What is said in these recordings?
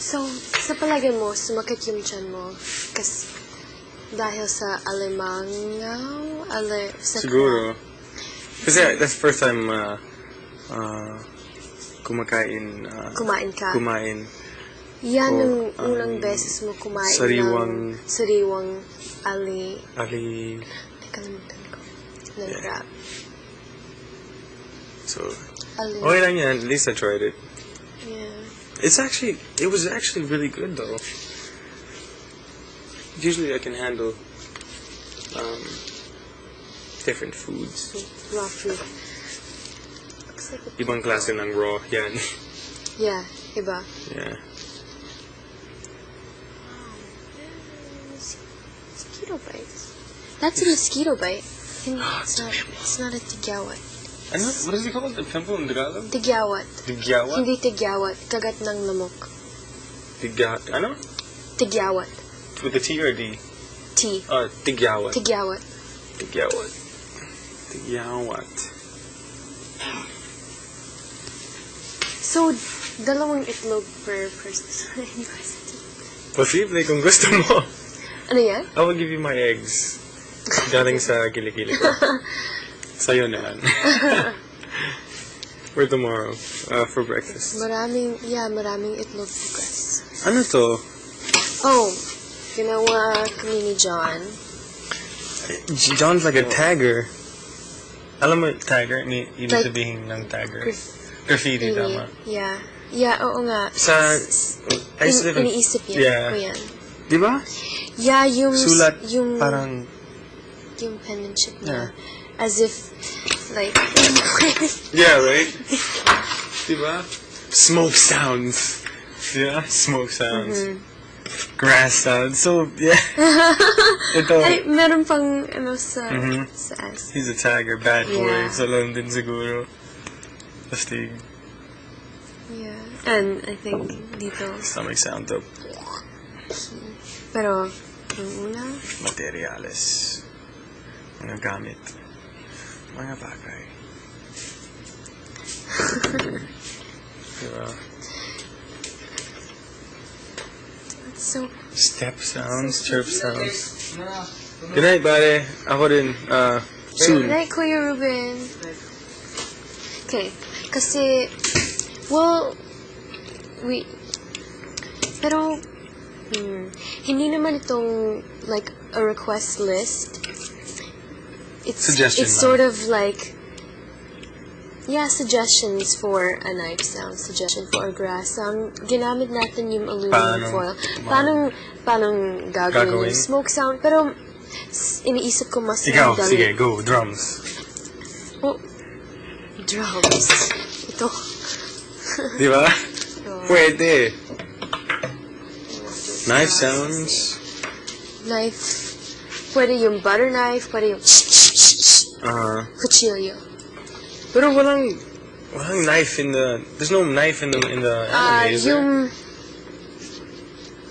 So, sa palagay mo, sumakit yung tiyan mo dahil sa alimangaw? Siguro. Kasi that's the first time kumain ka. Kumain. Yan ang unang beses mo kumain sariwang nakalimutan ko. Ng crab. So, okay lang yan. At least I tried it. Yeah. It was actually really good though. Usually I can handle different foods. Raw food. Ibang klase ng raw, yan. Yeah, iba. Yeah. Mosquito bites. That's a mosquito bite. It's not a tigyawat. Ano? What is it called? A pimple in Tagalog? Tigyawat. Tigyawat? Hindi tigyawat. Kagat ng lamok. Ano? Tigyawat. With the T or D? T. Tigyawat. Tigyawat. Tigyawat. Tigyawat. So, dalawang itlog per person. Posible kung gusto mo. Ano yan? I will give you my eggs. Galing sa kilikili ko. Sa'yo na yan. For tomorrow. For breakfast. Maraming itlog bukas. Ano to? Oh, ginawa kami ni John. John's like a tagger. Alam mo, tagger? Ibig sabihin ng tagger. Graffiti, tama. Yeah. Yeah, oo nga. Iniisip niya. Yeah. Diba? Yeah, sulat, parang yung penmanship niya. As if, like... yeah, right? Diba? Smoke sounds. Yeah, smoke sounds. Grass sounds. So, yeah. Ito. Ay, meron pang, sa ass. He's a tagger, bad boy. Sa London siguro. Astig. Yeah. And I think dito... Stomach sound to. Pero, yung una... Materials. Mga gamit. Mga bagay. Diba? That's so... Step sounds, chirp sounds. Good night, pare. Ako din. Soon. Good night, Kuya Ruben. Okay. Kasi, well, pero, hindi naman itong, like, a request list. Suggestion it's sort of like, suggestions for a knife sound, suggestion for a grass sound. Ginamit natin yung aluminum foil. Paano gagawin yung smoke sound? Pero, iniisip ko mas ikaw, sige, go, drums. Oh, drums. Ito. Di ba? Pwede. Knife sounds. Knife. Pwede yung butter knife, pwede yung cuchillo. Pero walang knife in the... There's no knife in the anime, is there?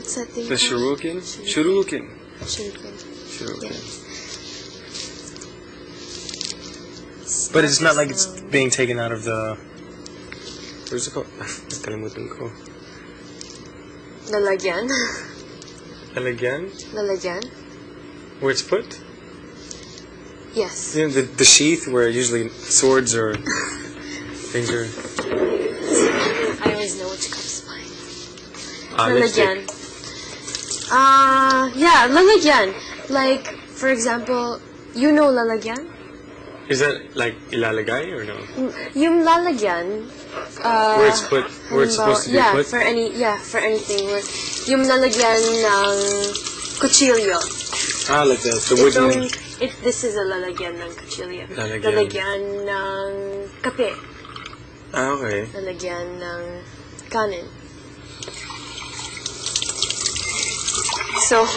What's that thing? The shuriken? Shuriken. Yeah. But it's not like it's being taken out of the... Where's it called? Nakalimutan ko. Lalagyan? Lalagyan? Lalagyan? Where it's put? Yes. You know, the sheath where usually swords or things are... I always know which comes to mind. Lalagyan. Lalagyan. Like, for example, you know lalagyan? Is that like ilalagay or no? Yung lalagyan, where it's put, where it's supposed to be put? For anything. Yung lalagyan ng cuchillo. Like that, the wooden... This is a lalagyan ng cuchillo. Lalagyan. Lalagyan ng kape. Okay. Lalagyan ng kanin. So,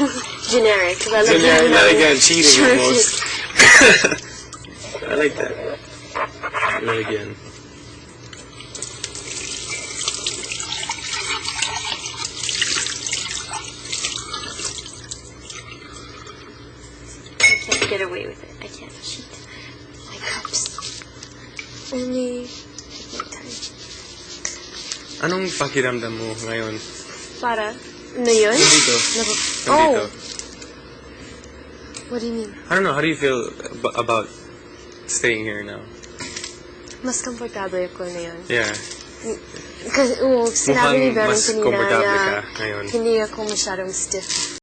generic. Lalagyan, cheating almost. I like that. Lalagyan. I can't get away with it. I can't cheat. My cups. Only take my time. Anong pakiramdam mo ngayon Para, ano yun? Nandito. Oh! Nandito. What do you mean? I don't know, how do you feel about staying here now? Mas komportable ko na yun. Yeah. Kasi, sinabi ni Mukhang Baron mas kanina komportable na ka ngayon. hindi ako masyadong stiff